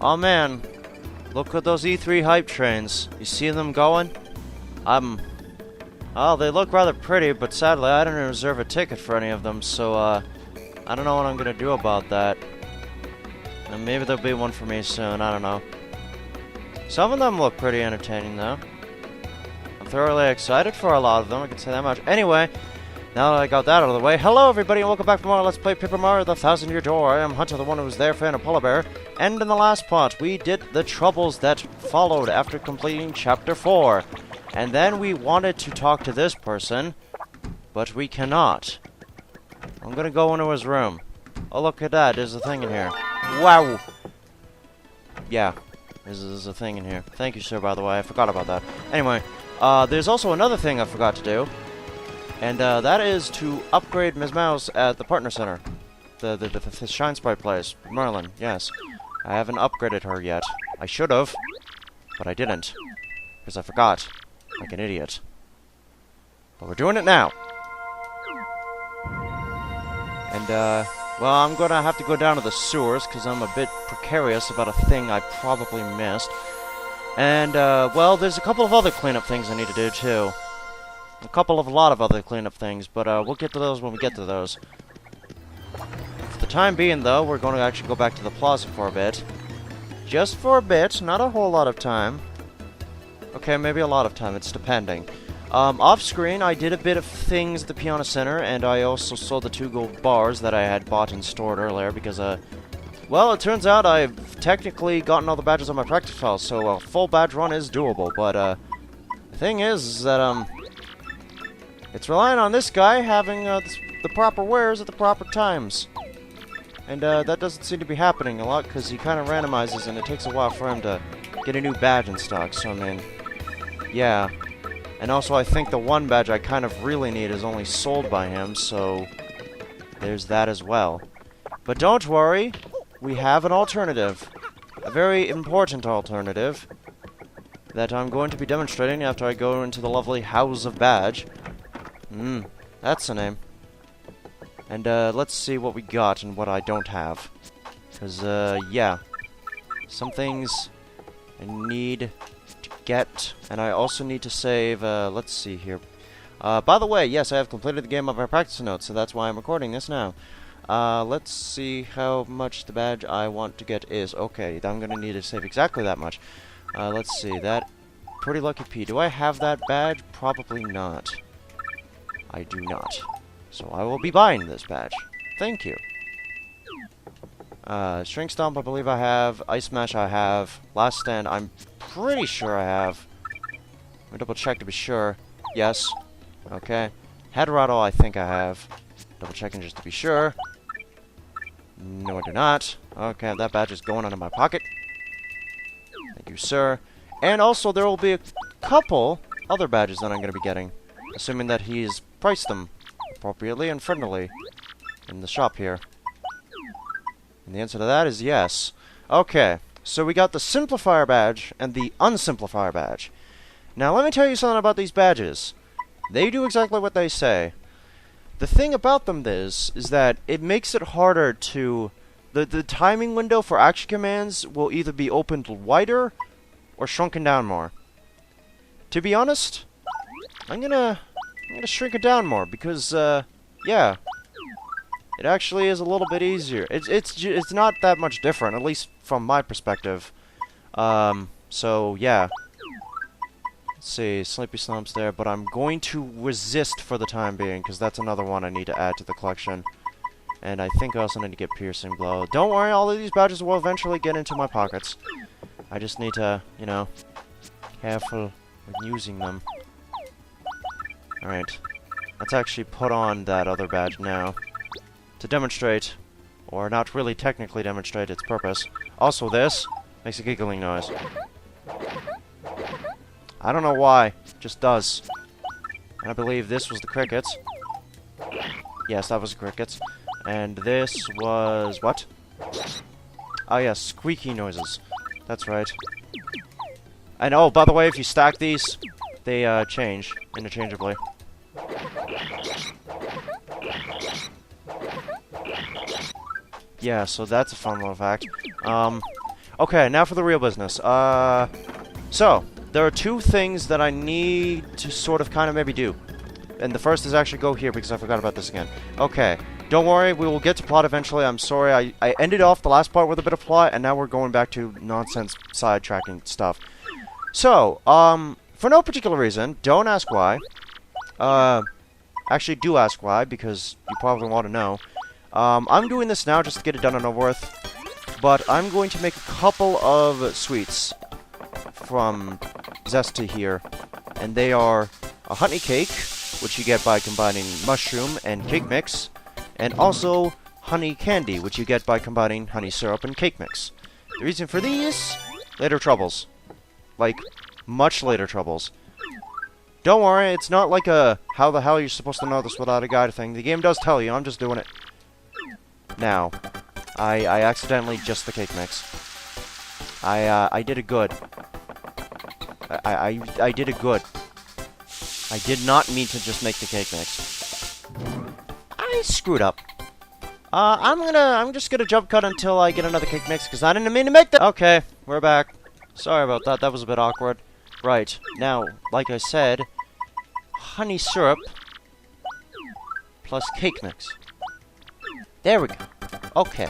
Oh man, look at those E3 hype trains. You see them going? Oh, they look rather pretty, but sadly I didn't reserve a ticket for any of them, so, I don't know what I'm gonna do about that. And maybe there'll be one for me soon, I don't know. Some of them look pretty entertaining, though. I'm thoroughly excited for a lot of them, I can say that much. Anyway, now that I got that out of the way, hello everybody and welcome back for more Let's Play Paper Mario the 1000-Year Door. I am Hunter, the one who was there for a polar bear. And in the last part, we did the troubles that followed after completing Chapter 4. And then we wanted to talk to this person, but we cannot. I'm gonna go into his room. Oh, look at that, there's a thing in here. Wow! Yeah, there's a thing in here. Thank you, sir, by the way, I forgot about that. Anyway, there's also another thing I forgot to do. And that is to upgrade Ms. Mouse at the Partner Center. The Shine Sprite place. Merlin, yes. I haven't upgraded her yet. I should have, but I didn't. Because I forgot. Like an idiot. But we're doing it now. And, well, I'm gonna have to go down to the sewers, because I'm a bit precarious about a thing I probably missed. And, well, there's a couple of other cleanup things I need to do, too. A lot of other cleanup things, but we'll get to those when we get to those. For the time being, though, we're going to actually go back to the plaza for a bit. Just for a bit, not a whole lot of time. Okay, maybe a lot of time, it's depending. Off-screen, I did a bit of things at the Piano Center, and I also sold the 2 gold bars that I had bought and stored earlier, because, well, it turns out I've technically gotten all the badges on my practice file, so a full badge run is doable, but, the thing is that, it's relying on this guy having the proper wares at the proper times. And that doesn't seem to be happening a lot, because he kind of randomizes, and it takes a while for him to get a new badge in stock, so I mean, yeah. And also, I think the one badge I kind of really need is only sold by him, so there's that as well. But don't worry, we have an alternative. A very important alternative that I'm going to be demonstrating after I go into the lovely House of Badge. That's the name. And, let's see what we got and what I don't have. Because, yeah. Some things I need to get, and I also need to save, let's see here. By the way, yes, I have completed the game of my practice notes, so that's why I'm recording this now. Let's see how much the badge I want to get is. Okay, I'm gonna need to save exactly that much. Let's see, that Pretty Lucky P. Do I have that badge? Probably not. I do not. So I will be buying this badge. Thank you. Shrink Stomp I believe I have. Ice Smash I have. Last Stand I'm pretty sure I have. Let me double check to be sure. Yes. Okay. Head Rattle I think I have. Double checking just to be sure. No, I do not. Okay, that badge is going into my pocket. Thank you, sir. And also there will be a couple other badges that I'm going to be getting. Assuming that he's priced them appropriately and friendly in the shop here. And the answer to that is yes. Okay, so we got the Simplifier badge and the Unsimplifier badge. Now let me tell you something about these badges. They do exactly what they say. The thing about them is that it makes it harder to... The timing window for action commands will either be opened wider or shrunken down more. To be honest, I'm gonna shrink it down more because, yeah, it actually is a little bit easier. It's not that much different, at least from my perspective. So yeah. Let's see, Sleepy Slump's there, but I'm going to resist for the time being because that's another one I need to add to the collection. And I think I also need to get Piercing Blow. Don't worry, all of these badges will eventually get into my pockets. I just need to, you know, careful when using them. Alright, let's actually put on that other badge now to demonstrate, or not really technically demonstrate its purpose. Also this makes a giggling noise. I don't know why, it just does. And I believe this was the crickets. Yes, that was the crickets. And this was what? Oh yes, squeaky noises. That's right. And oh, by the way, if you stack these, they change interchangeably. Yeah, so that's a fun little fact. Okay, now for the real business. So, there are two things that I need to sort of kind of maybe do. And the first is actually go here because I forgot about this again. Okay, don't worry, we will get to plot eventually. I'm sorry, I ended off the last part with a bit of plot, and now we're going back to nonsense sidetracking stuff. So, for no particular reason, don't ask why. Actually do ask why, because you probably want to know. I'm doing this now just to get it done and over with, but I'm going to make a couple of sweets from Zesta here, and they are a honey cake, which you get by combining mushroom and cake mix, and also honey candy, which you get by combining honey syrup and cake mix. The reason for these? Later troubles. Like, much later troubles. Don't worry, it's not like a how the hell you're supposed to know this without a guide thing. The game does tell you, I'm just doing it. Now, I accidentally just the cake mix. I did it good. I did it good. I did not mean to just make the cake mix. I screwed up. I'm just gonna jump cut until I get another cake mix, because I didn't mean to make that. Okay, we're back. Sorry about that, that was a bit awkward. Right, now, like I said, honey syrup plus cake mix. There we go. Okay.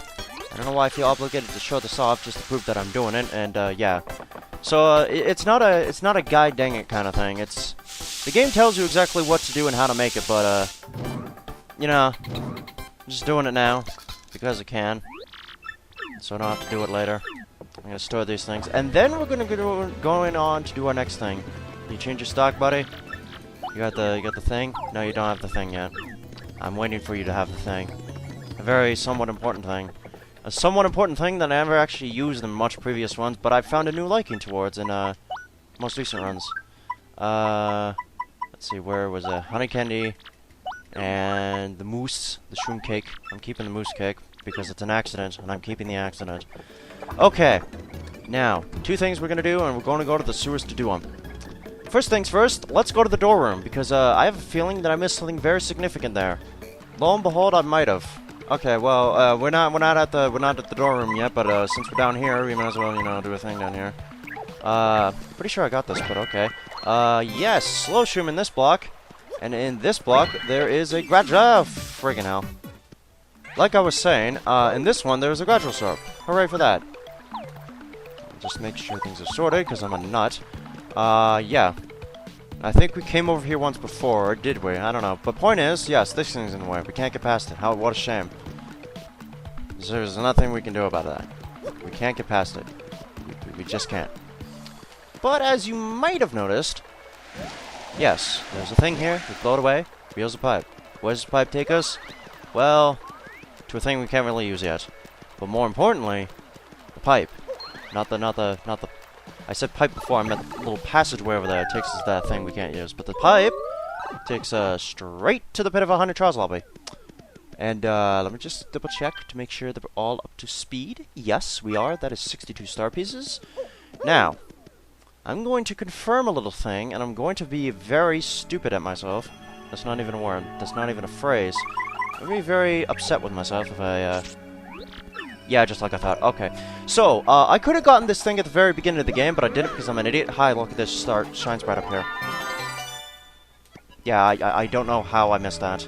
I don't know why I feel obligated to show this off just to prove that I'm doing it, and yeah. So it's not a guide dang it kind of thing. It's the game tells you exactly what to do and how to make it, but you know, I'm just doing it now because I can, so I don't have to do it later. I'm gonna store these things, and then we're gonna go going on to do our next thing. You change your stock, buddy? You got the thing? No, you don't have the thing yet. I'm waiting for you to have the thing. A very somewhat important thing. A somewhat important thing that I never actually used in much previous ones, but I've found a new liking towards in most recent runs. Let's see, where was it? Honey candy and the mousse, the shroom cake. I'm keeping the mousse cake because it's an accident, and I'm keeping the accident. Okay, now, two things we're gonna do, and we're gonna go to the sewers to do them. First things first, let's go to the door room, because I have a feeling that I missed something very significant there. Lo and behold, I might have. Okay, well, we're not at the door room yet, but since we're down here, we might as well, you know, do a thing down here. Pretty sure I got this, but okay. Yes, slow shroom in this block, and in this block there is a gradual. Friggin' hell. Like I was saying, in this one there's a gradual syrup. Hooray for that. Just make sure things are sorted, because I'm a nut. Yeah. I think we came over here once before, or did we? I don't know. But point is, yes, this thing's in the way. We can't get past it. How? What a shame. There's nothing we can do about that. We can't get past it. We just can't. But as you might have noticed, yes, there's a thing here. We blow it away. Wheels a pipe. Where does the pipe take us? Well, to a thing we can't really use yet. But more importantly, the pipe. Not the I said pipe before, I meant the little passageway over there. It takes us to that thing we can't use. But the pipe takes us straight to the pit of a 100 trials lobby. And let me just double check to make sure that we're all up to speed. Yes, we are. That is 62 star pieces. Now, I'm going to confirm a little thing, and I'm going to be very stupid at myself. That's not even a word. That's not even a phrase. I'm going to be very upset with myself if I, yeah, just like I thought. Okay. So, I could have gotten this thing at the very beginning of the game, but I didn't because I'm an idiot. Hi, look at this shine sprite up here. Yeah, I don't know how I missed that.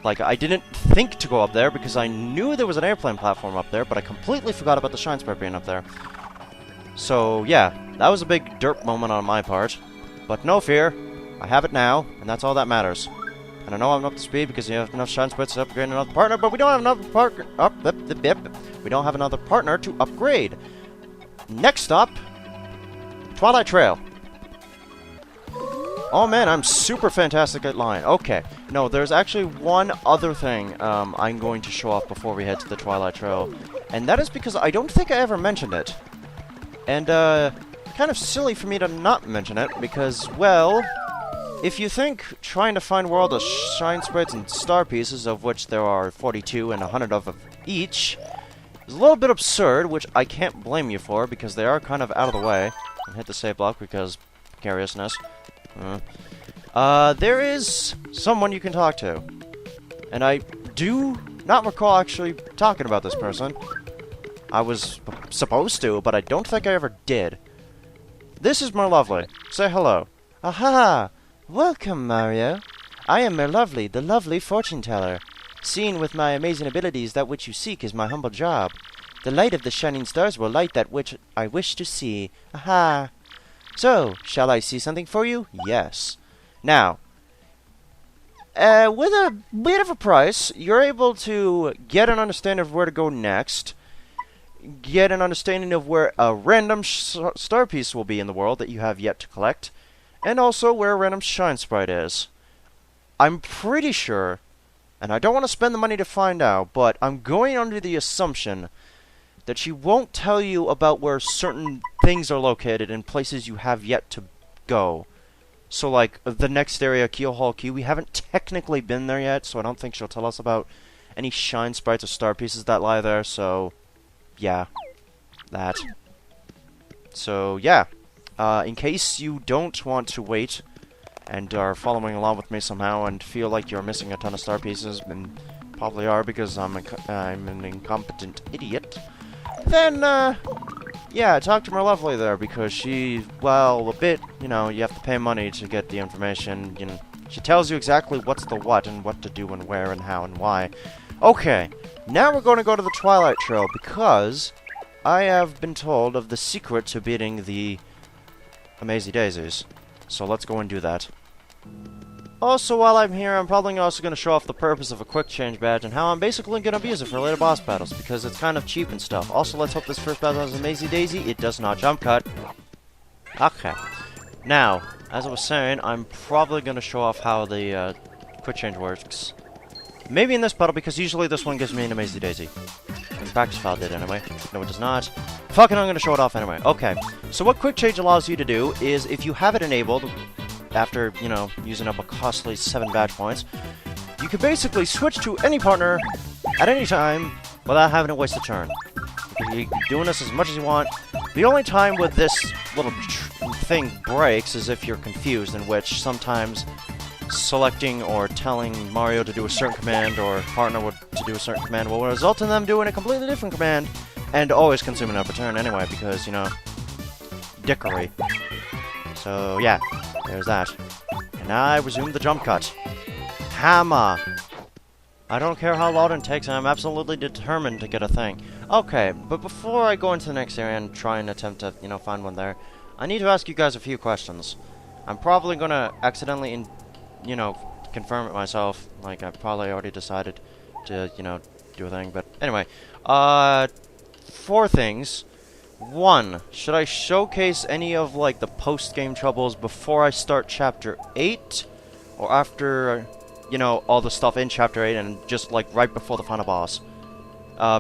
Like, I didn't think to go up there because I knew there was an airplane platform up there, but I completely forgot about the shine sprite being up there. So, yeah, that was a big derp moment on my part. But no fear, I have it now, and that's all that matters. And I know I'm up to speed because you have enough shine sprites to upgrade another partner, but we don't have another partner. We don't have another partner to upgrade. Next up, Twilight Trail. Oh man, I'm super fantastic at lying. Okay, no, there's actually one other thing I'm going to show off before we head to the Twilight Trail, and that is because I don't think I ever mentioned it. And kind of silly for me to not mention it because, well, if you think trying to find world of shine sprites and star pieces, of which there are 42 and 100 of each, is a little bit absurd, which I can't blame you for because they are kind of out of the way. And hit the save block because precariousness. There is someone you can talk to, and I do not recall actually talking about this person. I was supposed to, but I don't think I ever did. This is Merlovely. Say hello. Aha! Welcome, Mario. I am Merlovely, the lovely fortune teller. Seeing with my amazing abilities that which you seek is my humble job. The light of the shining stars will light that which I wish to see. Aha! So, shall I see something for you? Yes. Now, with a bit of a price, you're able to get an understanding of where to go next, get an understanding of where a random star piece will be in the world that you have yet to collect, and also where a random shine sprite is. I'm pretty sure, and I don't want to spend the money to find out, but I'm going under the assumption that she won't tell you about where certain things are located in places you have yet to go. So, like, the next area, Keelhaul Key, we haven't technically been there yet, so I don't think she'll tell us about any shine sprites or star pieces that lie there, so, yeah. That. So, yeah. In case you don't want to wait and are following along with me somehow and feel like you're missing a ton of star pieces, and probably are because I'm an incompetent idiot, then, yeah, talk to Merlovely there, because she, well, a bit, you know, you have to pay money to get the information, you know, she tells you exactly what's the what, and what to do, and where, and how, and why. Okay, now we're going to go to the Twilight Trail, because I have been told of the secret to beating the Amazy Daisies, so let's go and do that. Also, while I'm here, I'm probably also going to show off the purpose of a quick change badge and how I'm basically going to abuse it for later boss battles, because it's kind of cheap and stuff. Also, let's hope this first battle has Amazy Daisy. It does not jump cut. Okay. Now, as I was saying, I'm probably going to show off how the quick change works. Maybe in this battle, because usually this one gives me an Amazy Daisy. The practice file did anyway. No, it does not. Fucking, I'm going to show it off anyway. Okay. So what quick change allows you to do is, if you have it enabled, after, you know, using up a costly 7 badge points, you can basically switch to any partner at any time without having to waste a turn. You can be doing this as much as you want. The only time with this little thing breaks is if you're confused, in which sometimes selecting or telling Mario to do a certain command or partner to do a certain command will result in them doing a completely different command, and always consuming up a turn anyway, because, you know, dickery. So, yeah. There's that. And now I resume the jump cut. Hammer! I don't care how long it takes, I'm absolutely determined to get a thing. Okay, but before I go into the next area and try and attempt to, you know, find one there, I need to ask you guys a few questions. I'm probably gonna accidentally, you know, confirm it myself. Like, I probably already decided to, you know, do a thing. But anyway, 4 things. 1, should I showcase any of, like, the post-game troubles before I start Chapter 8? Or after, you know, all the stuff in Chapter 8 and just, like, right before the final boss?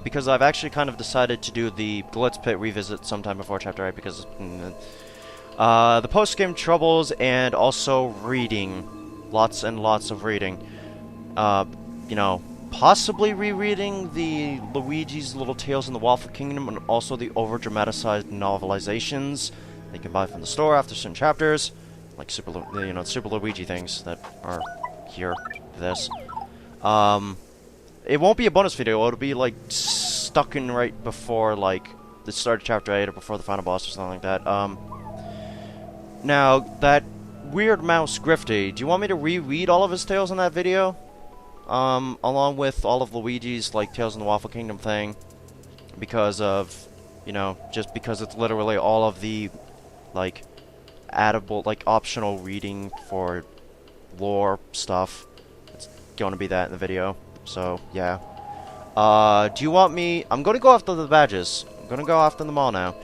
Because I've actually kind of decided to do the Glitz Pit revisit sometime before Chapter 8 because, the post-game troubles and also reading. Lots and lots of reading. You know, possibly rereading the Luigi's Little Tales in the Waffle Kingdom and also the over-dramatized novelizations they can buy from the store after certain chapters, like Super Luigi things that are here. This. It won't be a bonus video. It'll be like stuck in right before like the start of Chapter 8 or before the final boss or something like that. Now that weird mouse Grifty, do you want me to reread all of his tales in that video? Along with all of Luigi's, like, Tales in the Waffle Kingdom thing, because of, you know, just because it's literally all of the, like, addable, like, optional reading for lore stuff. It's going to be that in the video, so, yeah. Do you want me... I'm going to go after the badges. I'm going to go after them all now.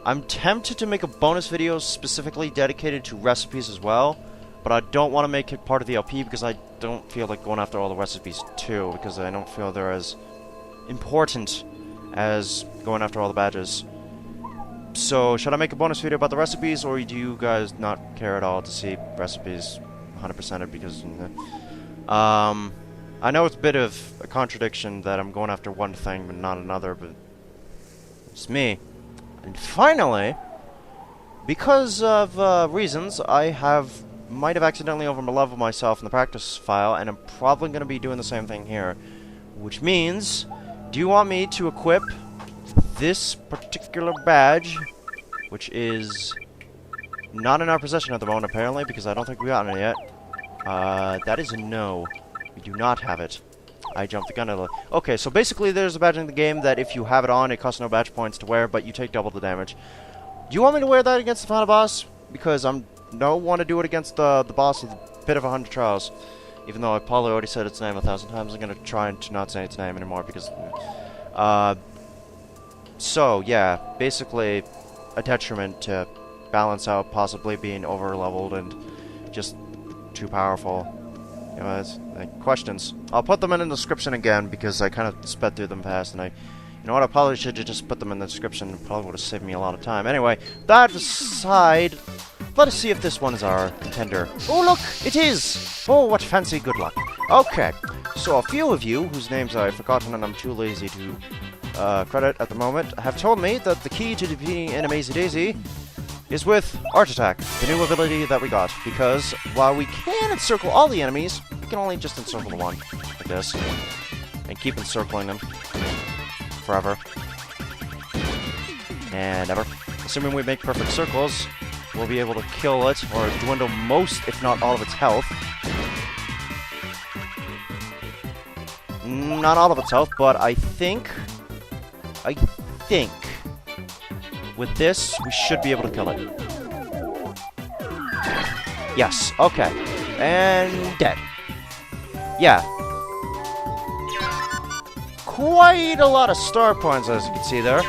I'm tempted to make a bonus video specifically dedicated to recipes as well, but I don't want to make it part of the LP because I don't feel like going after all the recipes too, because I don't feel they're as important as going after all the badges. So, should I make a bonus video about the recipes, or do you guys not care at all to see recipes 100%ed because... I know it's a bit of a contradiction that I'm going after one thing but not another, but it's me. And finally, because of reasons, I might have accidentally overleveled myself in the practice file, and I'm probably going to be doing the same thing here. Which means, do you want me to equip this particular badge, which is not in our possession at the moment, apparently, because I don't think we've gotten it yet. That is a no. We do not have it. I jumped the gun a little. Okay, so basically there's a badge in the game that if you have it on, it costs no badge points to wear, but you take double the damage. Do you want me to wear that against the final boss? Because I don't want to do it against the boss of the Pit of 100 Trials. Even though I probably already said its name 1,000 times, I'm going to try to not say its name anymore because... so, yeah, basically a detriment to balance out possibly being over-leveled and just too powerful. Anyways, questions. I'll put them in the description again because I kind of sped through them fast and you know what, I probably should have just put them in the description. It probably would have saved me a lot of time. Anyway, that aside, let us see if this one is our contender. Oh, look, it is! Oh, what fancy good luck. Okay, so a few of you, whose names I've forgotten and I'm too lazy to credit at the moment, have told me that the key to defeating Enemies Daisy is with Art Attack, the new ability that we got, because while we can encircle all the enemies, we can only just encircle the one, like this, and keep encircling them forever and ever. Assuming we make perfect circles, we'll be able to kill it, or dwindle most, if not all of its health. Not all of its health, but I think with this, we should be able to kill it. Yes, okay. And dead. Yeah. Quite a lot of star points, as you can see there.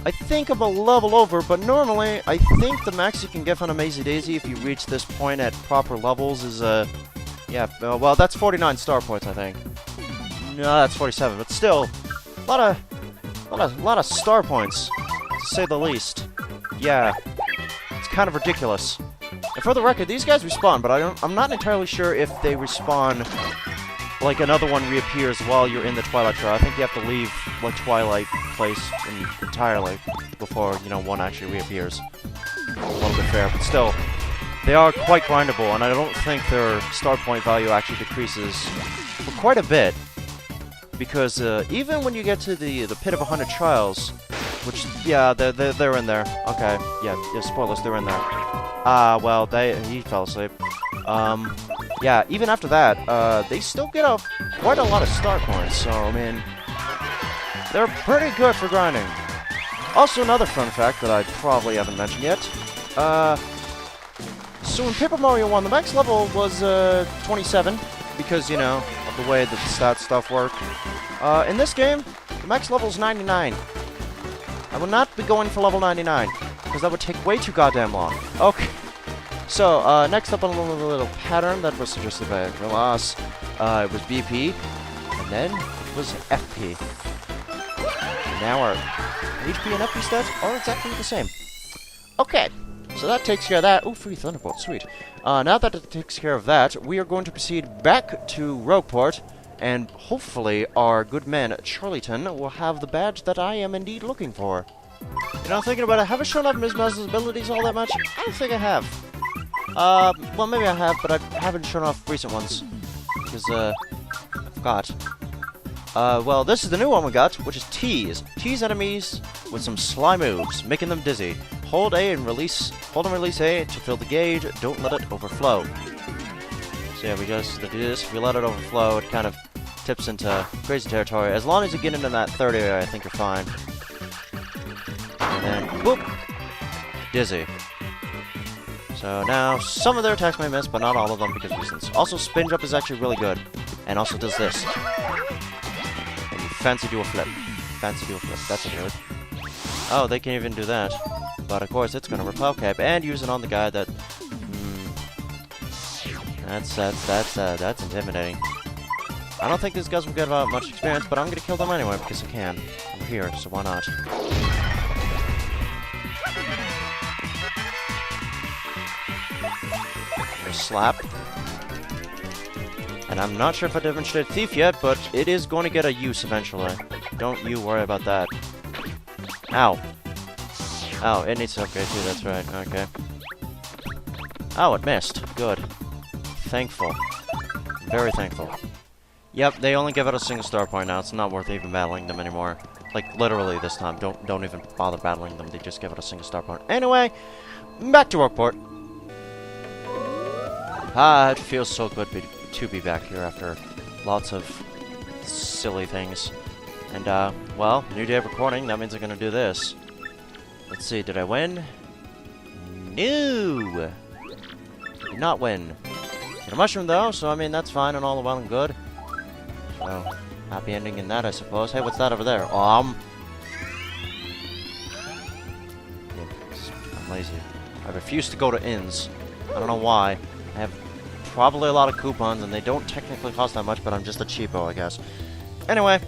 I think I'm a level over, but normally, I think the max you can get on Amazing Daisy if you reach this point at proper levels is, yeah, well, that's 49 star points, I think. No, that's 47, but still, a lot of star points, to say the least. Yeah, it's kind of ridiculous. And for the record, these guys respawn, but I'm not entirely sure if they respawn, like another one reappears while you're in the Twilight Trial. I think you have to leave, like, Twilight Place entirely before, you know, one actually reappears. A little bit fair, but still, they are quite grindable, and I don't think their star point value actually decreases for quite a bit. Because even when you get to the Pit of 100 Trials, which, yeah, they're in there. Okay, yeah, spoilers, they're in there. Well, he fell asleep. Yeah, even after that, they still get quite a lot of star points, so, I mean, they're pretty good for grinding. Also, another fun fact that I probably haven't mentioned yet, so in Paper Mario 1, the max level was, 27, because, you know, of the way that the stat stuff work. In this game, the max level is 99. I will not be going for level 99, because that would take way too goddamn long. Okay. So, next up on a little pattern that was suggested by Ross, it was BP, and then it was FP. Now our HP and FP stats are exactly the same. Okay, so that takes care of that. Oh, free Thunderbolt, sweet. Now that it takes care of that, we are going to proceed back to Rogueport, and hopefully our good man Charlieton will have the badge that I am indeed looking for. You know, thinking about it, have I shown off Ms. Mouse's abilities all that much? I don't think I have. Well, maybe I have, but I haven't shown off recent ones. Because, I forgot. Well, this is the new one we got, which is Tease. Tease enemies with some sly moves, making them dizzy. Hold A and release, hold and release A to fill the gauge, don't let it overflow. So yeah, we just do this, if we let it overflow, it kind of tips into crazy territory. As long as you get into that third area, I think you're fine. And then, boop! Dizzy. So now, some of their attacks may miss, but not all of them because of reasons. Also, Spin Jump is actually really good. And also does this. And you fancy do a flip. Fancy do a flip. That's a good. Oh, they can even do that. But of course, it's gonna repel cap and use it on the guy that... That's intimidating. I don't think these guys will get much experience, but I'm gonna kill them anyway because I can. I'm here, so why not? Slap. And I'm not sure if I demonstrated Thief yet, but it is going to get a use eventually. Don't you worry about that. Ow. Oh, it needs to upgrade too, that's right. Okay. Oh, it missed. Good. Thankful. Very thankful. Yep, they only give out a single star point now. It's not worth even battling them anymore. Like, literally this time. Don't even bother battling them. They just give it a single star point. Anyway, back to Rockport. Ah, it feels so good to be back here after lots of silly things. And, well, new day of recording. That means I'm gonna do this. Let's see, did I win? No! Did not win. Get a mushroom, though, so, I mean, that's fine and all well and good. So, happy ending in that, I suppose. Hey, what's that over there? I'm lazy. I refuse to go to inns. I don't know why. I have probably a lot of coupons, and they don't technically cost that much, but I'm just a cheapo, I guess. Anyway,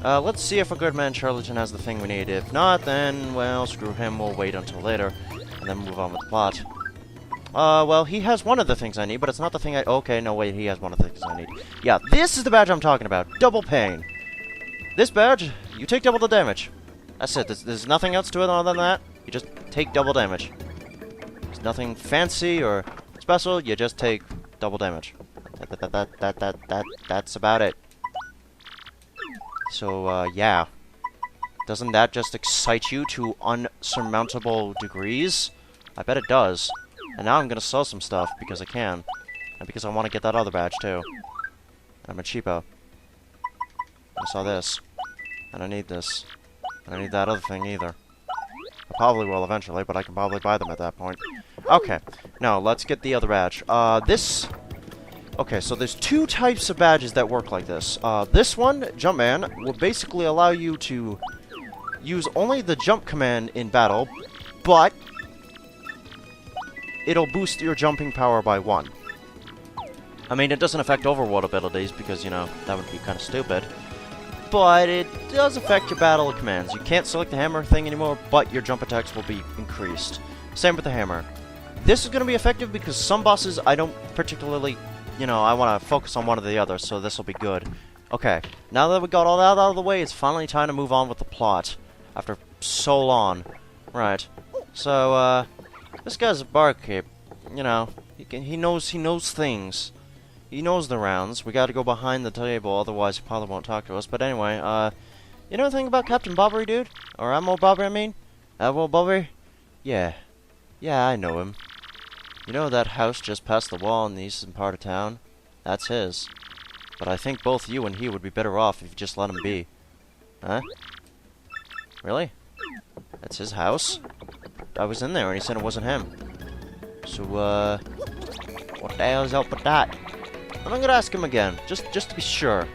let's see if a good man charlatan has the thing we need. If not, then, well, screw him. We'll wait until later, and then move on with the plot. Well, he has one of the things I need, but it's not the thing I... Okay, no, wait, he has one of the things I need. Yeah, this is the badge I'm talking about. Double pain. This badge, you take double the damage. That's it. There's nothing else to it other than that. You just take double damage. There's nothing fancy or special. You just take double damage. That's about it. So, yeah. Doesn't that just excite you to unsurmountable degrees? I bet it does. And now I'm gonna sell some stuff because I can. And because I want to get that other badge too. And I'm a cheapo. I saw this. And I need this. And I need that other thing either. I probably will eventually, but I can probably buy them at that point. Okay. Now, let's get the other badge. This... Okay, so there's two types of badges that work like this. This one, Jumpman, will basically allow you to use only the jump command in battle, but it'll boost your jumping power by 1. I mean, it doesn't affect overworld abilities because, you know, that would be kind of stupid. But it does affect your battle commands. You can't select the hammer thing anymore, but your jump attacks will be increased. Same with the hammer. This is going to be effective because some bosses I don't particularly, you know, I want to focus on one or the other, so this will be good. Okay, now that we got all that out of the way, it's finally time to move on with the plot. After so long. Right. So, this guy's a barkeep. You know, he knows things. He knows the rounds. We gotta go behind the table, otherwise he probably won't talk to us. But anyway, you know anything about Captain Bobbery, dude? Or Admiral Bobbery, I mean? Admiral Bobbery? Yeah. Yeah, I know him. You know that house just past the wall in the eastern part of town? That's his. But I think both you and he would be better off if you just let him be. Huh? Really? That's his house? I was in there and he said it wasn't him. So, what the hell's up with that? And I'm gonna ask him again, just to be sure.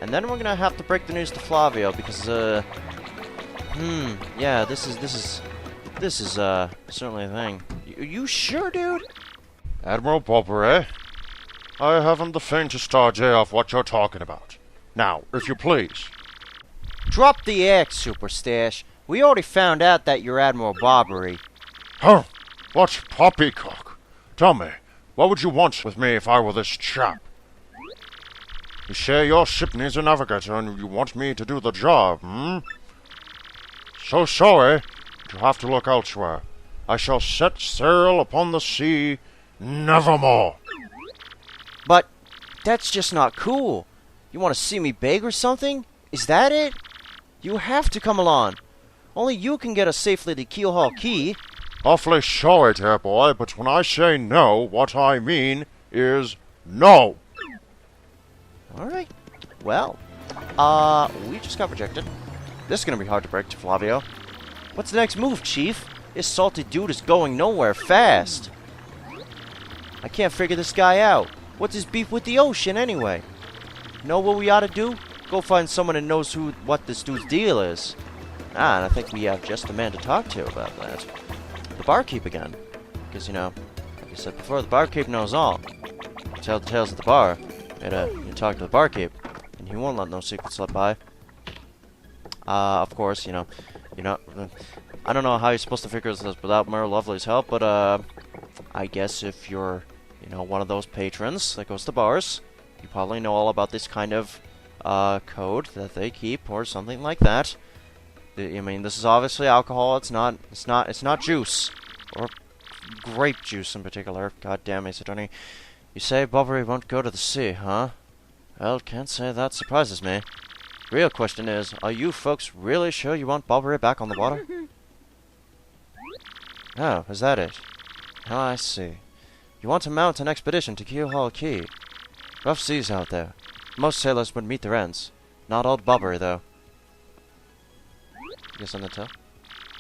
And then we're gonna have to break the news to Flavio because, yeah, this is certainly a thing. You sure, dude? Admiral Bobbery, I haven't the faintest idea of what you're talking about. Now, if you please. Drop the X, Superstash. We already found out that you're Admiral Bobbery. Huh? What's poppycock? Tell me, what would you want with me if I were this chap? You say your ship needs a navigator and you want me to do the job, hmm? So sorry, but you'll have to look elsewhere. I shall set sail upon the sea nevermore. But that's just not cool. You want to see me beg or something? Is that it? You have to come along. Only you can get us safely to Keelhaul Key. Awfully sorry, dear boy, but when I say no, what I mean is no. Alright. Well, we just got rejected. This is gonna be hard to break to Flavio. What's the next move, Chief? This salty dude is going nowhere fast. I can't figure this guy out. What's his beef with the ocean, anyway? Know what we ought to do? Go find someone that knows what this dude's deal is. Ah, and I think we have just the man to talk to about that. The barkeep again. Because, you know, like I said before, the barkeep knows all. You tell the tales at the bar. You talk to the barkeep. And he won't let no secrets slip by. Of course, you know, I don't know how you're supposed to figure this without Mario Lovely's help, but, I guess if you're, you know, one of those patrons that goes to bars, you probably know all about this kind of, code that they keep, or something like that. I mean, this is obviously alcohol, it's not juice. Or grape juice in particular. God damn it, Sidoni. You say Bobbery won't go to the sea, huh? Well, can't say that surprises me. Real question is, are you folks really sure you want Bobbery back on the water? Oh, is that it? Oh, I see. You want to mount an expedition to Keelhaul Key. Rough seas out there. Most sailors would meet their ends. Not old Bobbery, though. Guess on the tale?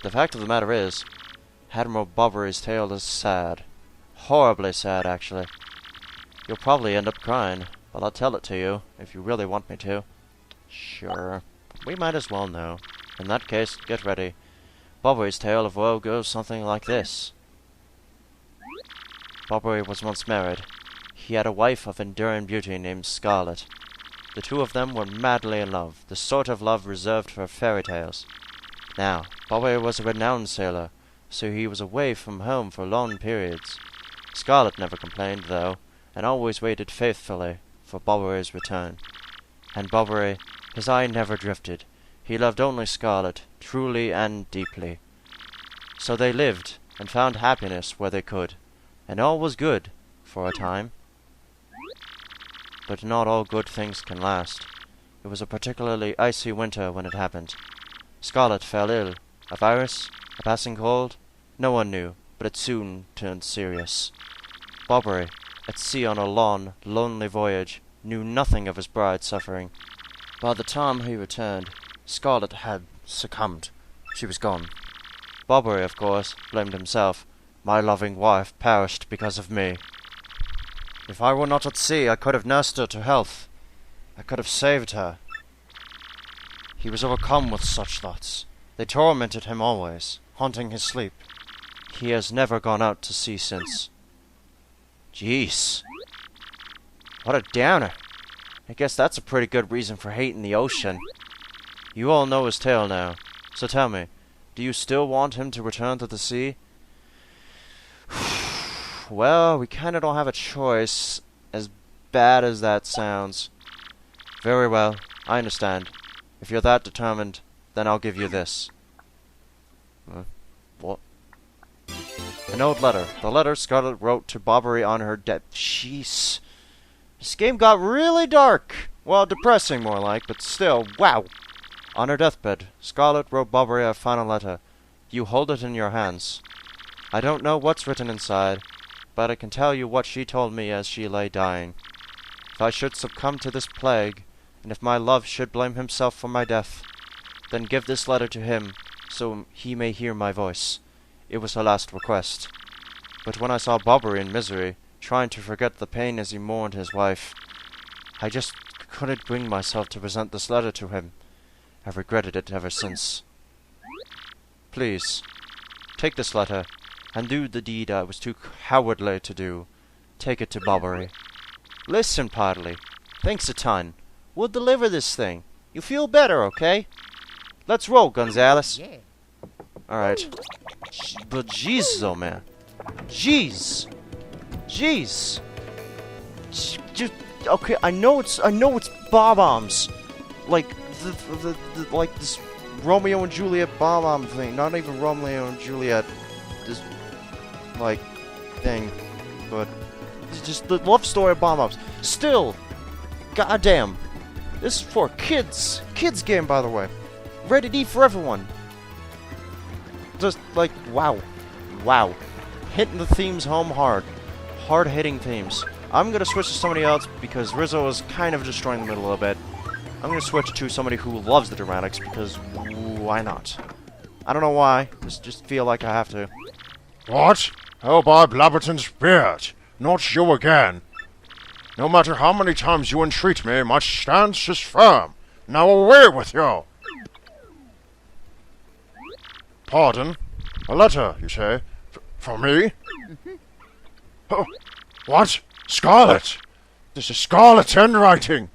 The fact of the matter is, Admiral Bobbery's tale is sad. Horribly sad, actually. You'll probably end up crying, but I'll tell it to you, if you really want me to. Sure. We might as well know. In that case, get ready. Bobbery's tale of woe goes something like this. Bobbery was once married. He had a wife of enduring beauty named Scarlet. The two of them were madly in love, the sort of love reserved for fairy tales. Now, Bobbery was a renowned sailor, so he was away from home for long periods. Scarlet never complained, though, and always waited faithfully for Bobbery's return. And Bobbery, his eye never drifted. He loved only Scarlet, truly and deeply. So they lived, and found happiness where they could, and all was good, for a time. But not all good things can last. It was a particularly icy winter when it happened. Scarlet fell ill. A virus? A passing cold? No one knew, but it soon turned serious. Bobbery, at sea on a long, lonely voyage, knew nothing of his bride's suffering. By the time he returned, Scarlet had succumbed. She was gone. Bobbery, of course, blamed himself. My loving wife perished because of me. If I were not at sea, I could have nursed her to health. I could have saved her. He was overcome with such thoughts. They tormented him always, haunting his sleep. He has never gone out to sea since. Jeez. What a downer. I guess that's a pretty good reason for hating the ocean. You all know his tale now, so tell me, do you still want him to return to the sea? Well, we kinda don't have a choice, as bad as that sounds. Very well, I understand. If you're that determined, then I'll give you this. What? An old letter. The letter Scarlet wrote to Bobbery on her death. Jeez. This game got really dark. Well, depressing more like, but still, wow. On her deathbed, Scarlet wrote Bobbery a final letter. You hold it in your hands. I don't know what's written inside, but I can tell you what she told me as she lay dying. If I should succumb to this plague, and if my love should blame himself for my death, then give this letter to him, so he may hear my voice. It was her last request. But when I saw Bobbery in misery, trying to forget the pain as he mourned his wife, I just couldn't bring myself to present this letter to him. I've regretted it ever since. Please, take this letter, and do the deed I was too cowardly to do. Take it to Bobbery. Listen, Podley. Thanks a ton. We'll deliver this thing. You feel better, okay? Let's roll, Gonzales. Yeah. Alright. But jeez, oh man. Jeez. Jeez. Just, okay, I know it's bob-ombs. Like, like this Romeo and Juliet bomb-bomb thing. Not even Romeo and Juliet. This, like, thing. But, it's just the love story of bomb-bombs. Still, goddamn. This is for kids. Kids game, by the way. Rated E for everyone. Just, like, wow. Wow. Hitting the themes home hard. Hard-hitting themes. I'm gonna switch to somebody else because Rizzo is kind of destroying the middle a little bit. I'm gonna switch to somebody who loves the dramatics because why not? I don't know why. Just feel like I have to. What? Oh, by Blabberton's beard! Not you again! No matter how many times you entreat me, my stance is firm. Now away with you! Pardon? A letter, you say? From me? Oh, what? Scarlet! This is Scarlet's handwriting!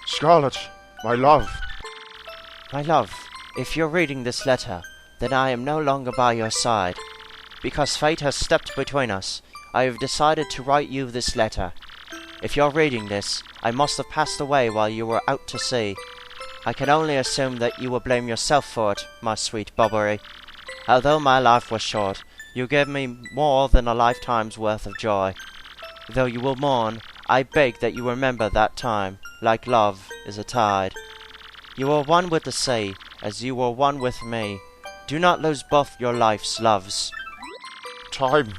Scarlet, my love. My love, if you're reading this letter, then I am no longer by your side. Because fate has stepped between us, I have decided to write you this letter. If you're reading this, I must have passed away while you were out to sea. I can only assume that you will blame yourself for it, my sweet Bobbery. Although my life was short, you gave me more than a lifetime's worth of joy. Though you will mourn, I beg that you remember that time, like love, is a tide. You are one with the sea, as you were one with me. Do not lose both your life's loves. Time,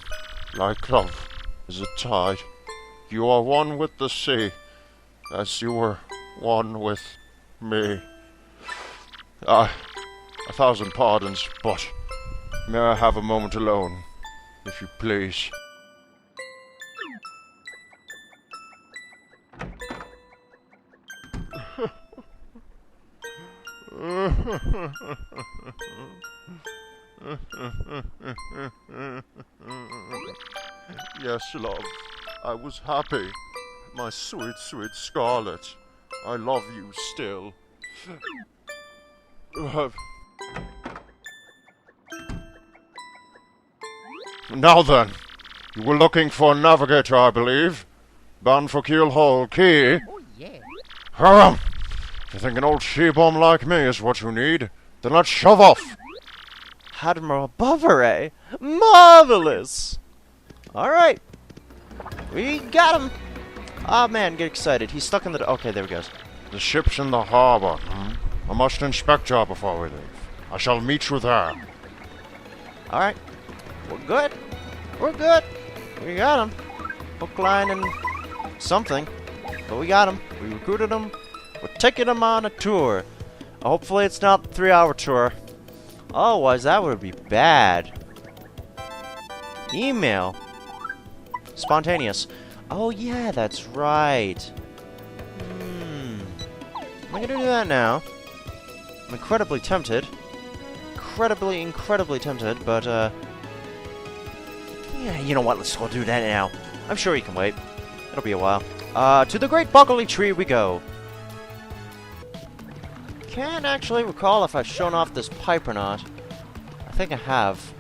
like love, is a tide. You are one with the sea, as you were one with me. 1,000 pardons, but may I have a moment alone, if you please? Yes, love, I was happy. My sweet, sweet Scarlet. I love you still. Now then, you were looking for a navigator, I believe. Bound for Keelhole Key. Oh, yeah. Hurrum! If you think an old she-bomb like me is what you need, then let's shove off! Admiral Bovary! Marvelous! Alright. We got him! Oh man, get excited. He's stuck in the... Okay, there he goes. The ship's in the harbour. I must inspect her before we leave. I shall meet you there. Alright. We're good. We're good. We got him. Hook, line, and something. But we got him. We recruited him. We're taking him on a tour. Hopefully it's not a 3-hour tour. Otherwise, that would be bad. Email. Spontaneous. Oh, yeah, that's right. I'm gonna do that now. I'm incredibly tempted. Incredibly tempted, but, yeah, you know what? Let's go do that now. I'm sure he can wait. It'll be a while. To the Great Boggly Tree we go. Can't actually recall if I've shown off this pipe or not. I think I have.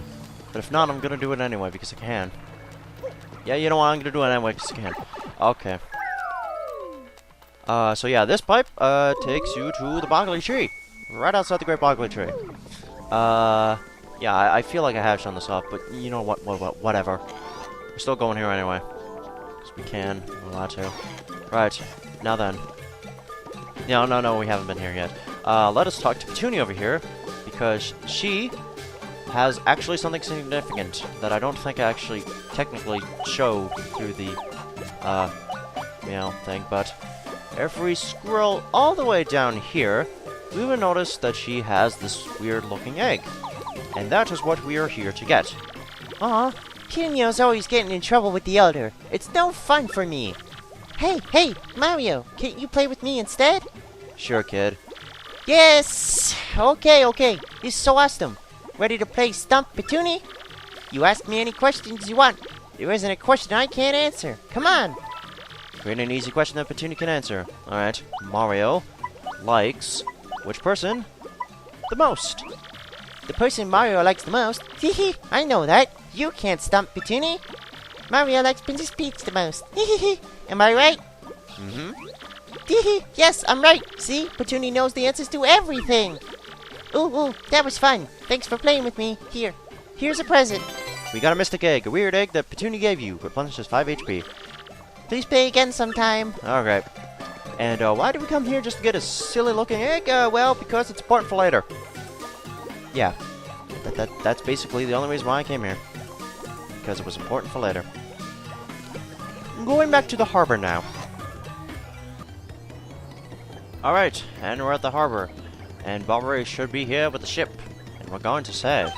But if not, I'm gonna do it anyway because I can. Yeah, you know what? I'm gonna do it anyway because I can. Okay. So yeah, this pipe, takes you to the Boggly Tree. Right outside the Great Boggly Tree. Yeah, I feel like I have shown this off, but you know what, whatever. We're still going here anyway. Because we can. We're allowed to. Right. Now then. No, we haven't been here yet. Let us talk to Petunia over here, because she has actually something significant that I don't think I actually technically show through the, thing, but if we scroll all the way down here, we will notice that she has this weird-looking egg. And that is what we are here to get. Aw, Pinio's always getting in trouble with the Elder. It's no fun for me. Hey, Mario, can't you play with me instead? Sure, kid. Yes! Okay. This is so awesome. Ready to play Stump Petunia? You ask me any questions you want. There isn't a question I can't answer. Come on. Create an easy question that Petunia can answer. Alright. Mario likes which person the most? The person Mario likes the most? Hehe, I know that. You can't stump Petunia. Mario likes Princess Peach the most. Hehe, am I right? Mm-hmm. Hehe, yes, I'm right. See, Petunia knows the answers to everything. Ooh, that was fun. Thanks for playing with me. Here's a present. We got a mystic egg, a weird egg that Petunia gave you. Replenishes 5 HP. Please play again sometime. Okay. And why did we come here just to get a silly-looking egg? Well, because it's important for later. Yeah. That's basically the only reason why I came here. Because it was important for later. Going back to the harbor now. Alright, and we're at the harbor. And Bovary should be here with the ship. And we're going to save.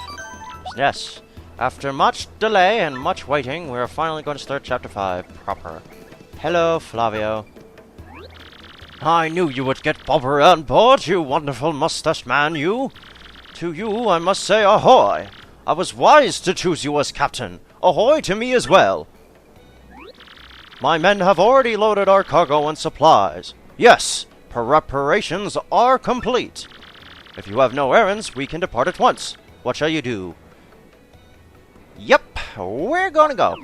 Yes. After much delay and much waiting, we're finally going to start Chapter 5 proper. Hello, Flavio. I knew you would get Bovary on board, you wonderful mustache man, you. To you, I must say ahoy. I was wise to choose you as captain. Ahoy to me as well. My men have already loaded our cargo and supplies. Yes, preparations are complete. If you have no errands, we can depart at once. What shall you do? Yep, we're gonna go.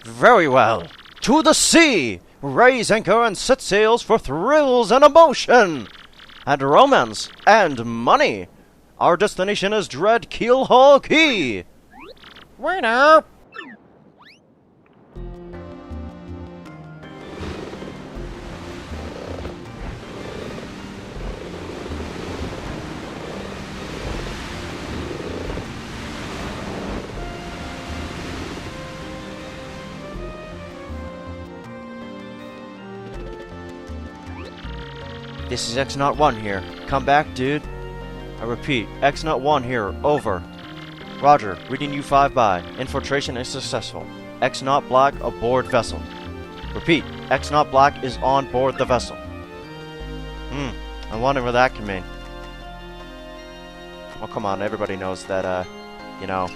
Very well. To the sea! Raise anchor and set sails for thrills and emotion! And romance and money! Our destination is Dread Keelhaul Key! Winner! This is X-Not-1 here. Come back, dude. I repeat, X-Not-1 here. Over. Roger. Reading you 5 by. Infiltration is successful. X-Not Black aboard vessel. Repeat, X-Not Black is on board the vessel. I wonder what that can mean. Oh, come on. Everybody knows that, you know...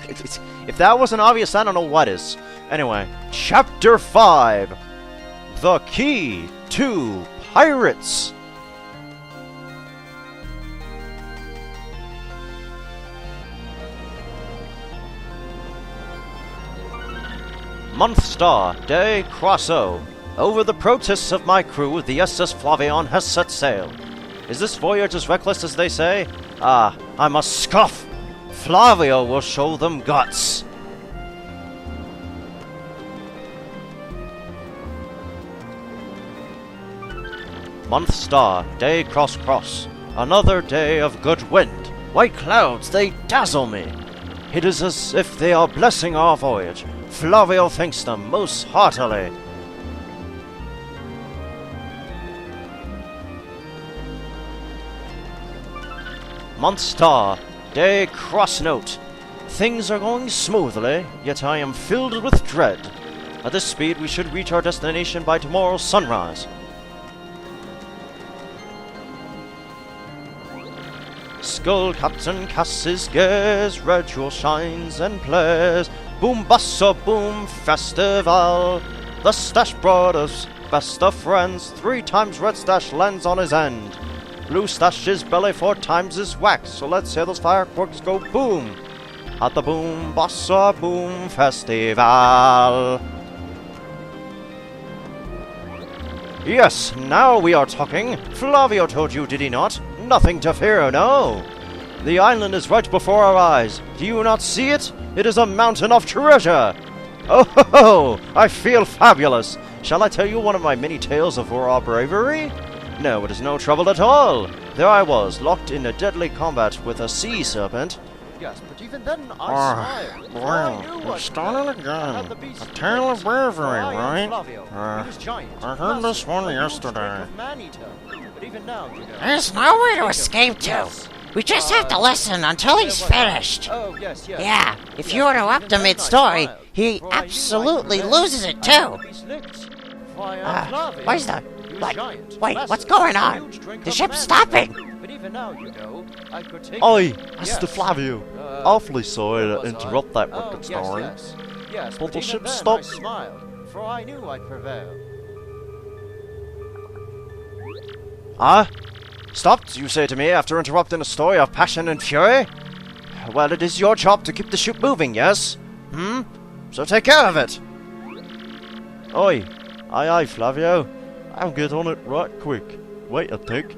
if that wasn't obvious, I don't know what is. Anyway, Chapter 5. The Key to Pirates. Month Star, Day Crosso. Over the protests of my crew, the SS Flavion has set sail. Is this voyage as reckless as they say? Ah, I must scoff. Flavio will show them guts. Month Star, Day Cross. Another day of good wind. White clouds, they dazzle me. It is as if they are blessing our voyage. Flavio thanks them most heartily. Month Star, Day Cross Note. Things are going smoothly, yet I am filled with dread. At this speed, we should reach our destination by tomorrow's sunrise. Skull Captain casts his gaze, red jewel shines and plays. Boom bassa boom festival. The Stash Brothers, best of friends. 3 times red stash lands on his end. Blue stash's belly 4 times his wax. So let's hear those fireworks go boom at the boom bassa boom festival. Yes, now we are talking. Flavio told you, did he not? Nothing to fear, no. The island is right before our eyes. Do you not see it? It is a mountain of treasure. Oh ho ho! I feel fabulous. Shall I tell you one of my many tales of our bravery? No, it is no trouble at all. There I was, locked in a deadly combat with a sea serpent. Yes, but even then I smiled. Well, you're starting again. A tale of bravery, right? I heard this one yesterday. There's nowhere to escape to. We just have to listen until he's finished. Oh, yes. Yeah, if you interrupt him mid-story, he absolutely loses it too. Where's the... Wait, what's going on? The ship's stopping. Oi, Mr. Flavio. Awfully sorry to interrupt that wicked story. But the ship stopped. For I knew I'd prevail. Ah? Stopped, you say to me, after interrupting a story of passion and fury? Well, it is your job to keep the ship moving, yes? So take care of it. Oi. Aye, Flavio. I'll get on it right quick. Wait a tick.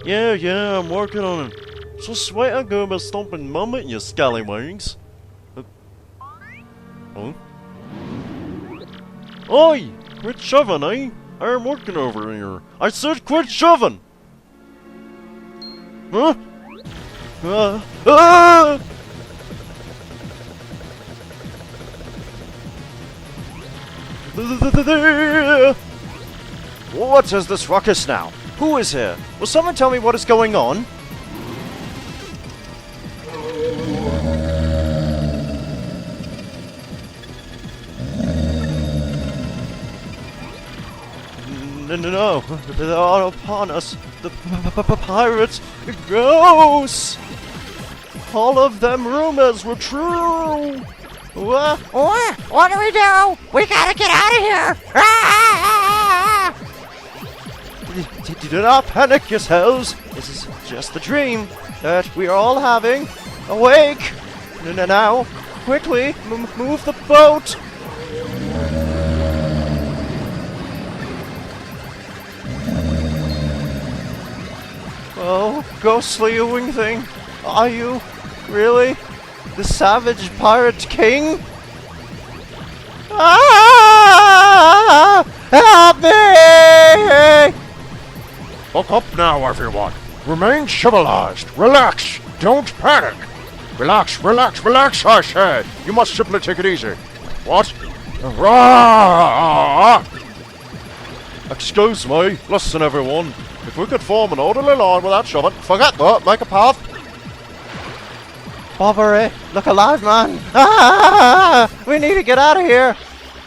Yeah, I'm working on it. Just wait and go about stomping mum at you scallywags. Oh? Oi! Quit shoving, eh? I'm working over here. I said quit shoving! Huh? Ah! What is this ruckus now? Who is here? Will someone tell me what is going on? No, they are upon us. The pirates, ghosts. All of them rumors were true. What do we do? We gotta get out of here! Ah! Do not panic yourselves. This is just a dream that we are all having. Awake! Now, quickly, move the boat. Oh, ghostly wing thing. Are you really the savage pirate king? Ah! Help me! Buck up now, everyone. Remain civilized. Relax. Don't panic! Relax, relax, relax, I said! You must simply take it easy. What? Rah! Excuse me. Listen, everyone. If we could form an orderly line without shoving, forget that. Make a path. Bobbery, look alive, man! Ah! We need to get out of here!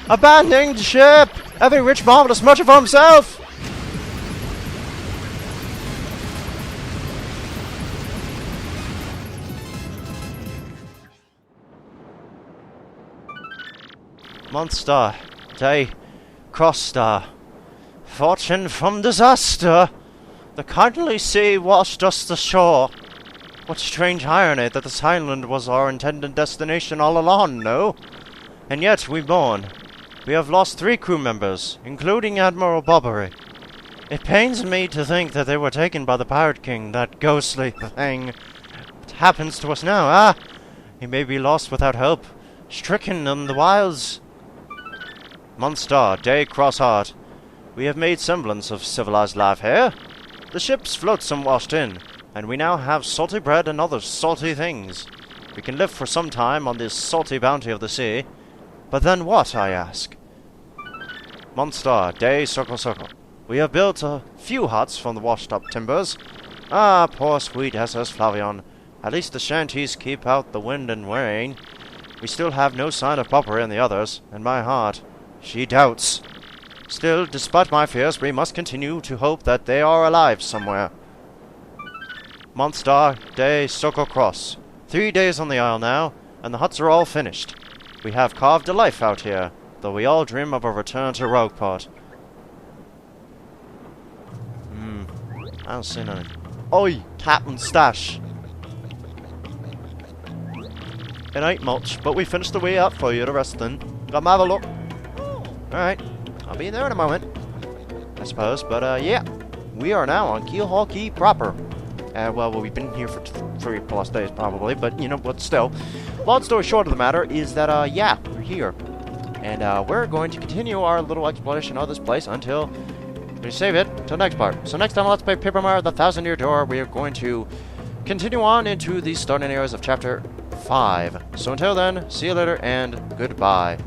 Abandoning the ship! Every rich man with as much for himself! Monster, day, cross star, fortune from disaster. The kindly sea washed us ashore. What strange irony that this island was our intended destination all along, no? And yet we mourn. We have lost 3 crew members, including Admiral Bobbery. It pains me to think that they were taken by the Pirate King, that ghostly thing. What happens to us now, ah? He may be lost without hope, stricken in the wilds. Monster, day, cross heart. We have made semblance of civilized life here. The ship's flotsam washed in, and we now have salty bread and other salty things. We can live for some time on this salty bounty of the sea. But then what, I ask? Monster, day, SyKhotic. We have built a few huts from the washed-up timbers. Ah, poor sweet SS Flavion. At least the shanties keep out the wind and rain. We still have no sign of Bobbery and the others, and my heart, she doubts. Still, despite my fears, we must continue to hope that they are alive somewhere. Monster, day, SyKhotic. 3 days on the isle now, and the huts are all finished. We have carved a life out here, though we all dream of a return to Rogueport. I don't see none. Oi, Captain Stash. It ain't much, but we finished the way up for you to rest in. Come have a look. Alright, I'll be there in a moment, I suppose, but yeah. We are now on Keelhaul Key proper. Well, we've been here for 3+ days probably, but you know, but still. Long story short of the matter is that, yeah, we're here. And we're going to continue our little exploration of this place until we save it till next part. So next time on Let's Play Paper Mario The Thousand Year Door, we are going to continue on into the starting areas of Chapter 5. So until then, see you later and goodbye.